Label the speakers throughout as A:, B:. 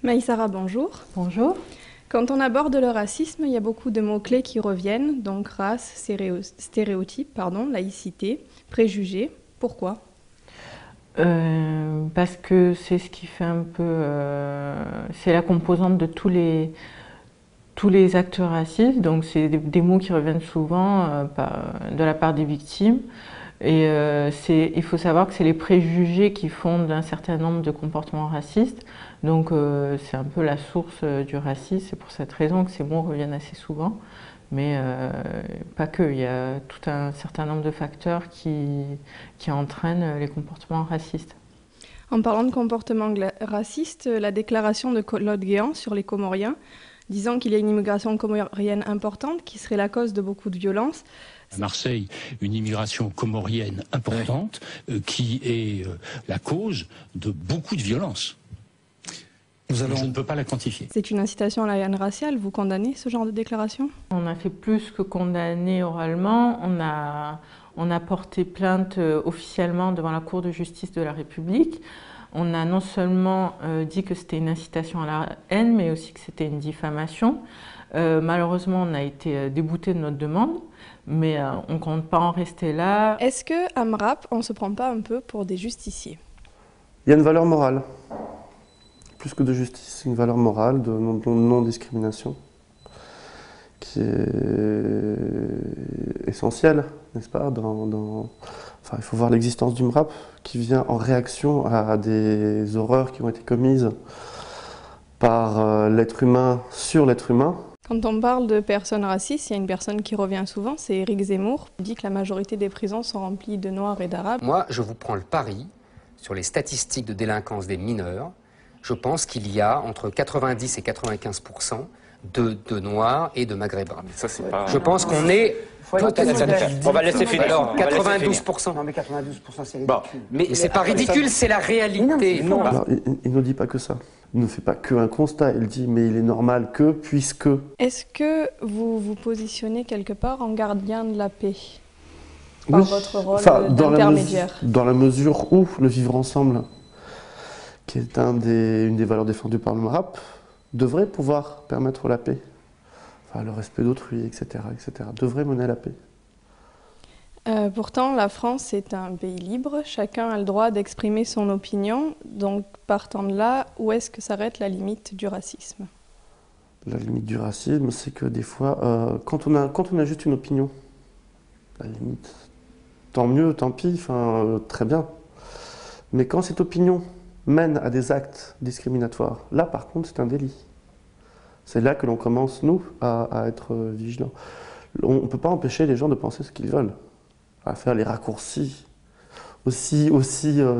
A: Maïsara, bonjour.
B: Bonjour.
A: Quand on aborde le racisme, il y a beaucoup de mots-clés qui reviennent, donc race, stéréotypes, laïcité, préjugés. Pourquoi?
B: Parce que c'est ce qui fait un peu... c'est la composante de tous les actes racistes, donc c'est des mots qui reviennent souvent de la part des victimes. Et il faut savoir que c'est les préjugés qui fondent un certain nombre de comportements racistes. Donc c'est un peu la source du racisme, c'est pour cette raison que ces mots reviennent assez souvent. Mais pas que, il y a tout un certain nombre de facteurs qui entraînent les comportements racistes.
A: En parlant de comportements racistes, la déclaration de Claude Guéant sur les Comoriens, disant qu'il y a une immigration comorienne importante qui serait la cause de beaucoup de violences.
C: À Marseille, une immigration comorienne importante qui est la cause de beaucoup de violences. Je ne peux pas la quantifier.
A: C'est une incitation à la haine raciale, vous condamnez ce genre de déclaration?
B: On a fait plus que condamner oralement, on a porté plainte officiellement devant la Cour de justice de la République. On a non seulement dit que c'était une incitation à la haine, mais aussi que c'était une diffamation. Malheureusement, on a été débouté de notre demande, mais on ne compte pas en rester là.
A: Est-ce qu'à MRAP, on ne se prend pas un peu pour des justiciers?
D: Il y a une valeur morale, plus que de justice, une valeur morale de non-discrimination qui est essentielle, n'est-ce pas, Enfin, il faut voir l'existence du MRAP qui vient en réaction à des horreurs qui ont été commises par l'être humain sur l'être humain.
A: Quand on parle de personnes racistes, il y a une personne qui revient souvent, c'est Éric Zemmour. Il dit que la majorité des prisons sont remplies de Noirs et d'Arabes.
E: Moi, je vous prends le pari sur les statistiques de délinquance des mineurs. Je pense qu'il y a entre 90 et 95% de Noirs et de Maghrébins.
F: Ça, c'est pas...
E: Je pense qu'on est...
F: On va laisser finir.
E: Alors, 92%.
G: Non mais 92% c'est ridicule.
F: Bon.
E: Mais c'est pas ridicule, c'est la réalité.
G: Non,
D: Alors, il ne dit pas que ça. Il ne fait pas qu'un constat, il dit mais il est normal que, puisque...
A: Est-ce que vous vous positionnez quelque part en gardien de la paix par
D: Oui.
A: votre rôle
D: Enfin,
A: d'intermédiaire?
D: dans la mesure où le vivre ensemble, qui est une des valeurs défendues par le MRAP, devrait pouvoir permettre la paix. Enfin, le respect d'autrui, etc., devrait mener à la paix.
A: Pourtant, la France est un pays libre, chacun a le droit d'exprimer son opinion, donc partant de là, où est-ce que s'arrête la limite du racisme?
D: La limite du racisme, c'est que des fois, quand on a juste une opinion, la limite, tant mieux, tant pis, très bien. Mais quand cette opinion mène à des actes discriminatoires, là par contre c'est un délit. C'est là que l'on commence, nous, à être vigilants. On ne peut pas empêcher les gens de penser ce qu'ils veulent, à faire les raccourcis. Aussi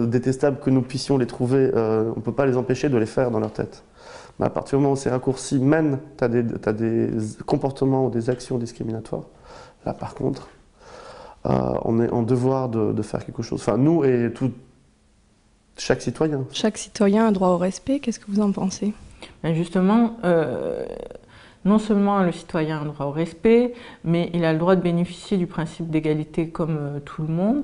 D: détestables que nous puissions les trouver, on ne peut pas les empêcher de les faire dans leur tête. Mais à partir du moment où ces raccourcis mènent à des comportements ou des actions discriminatoires, là par contre, on est en devoir de faire quelque chose. Enfin, nous et chaque citoyen.
A: Chaque citoyen a droit au respect, qu'est-ce que vous en pensez?
B: Ben justement, non seulement le citoyen a un droit au respect, mais il a le droit de bénéficier du principe d'égalité comme tout le monde.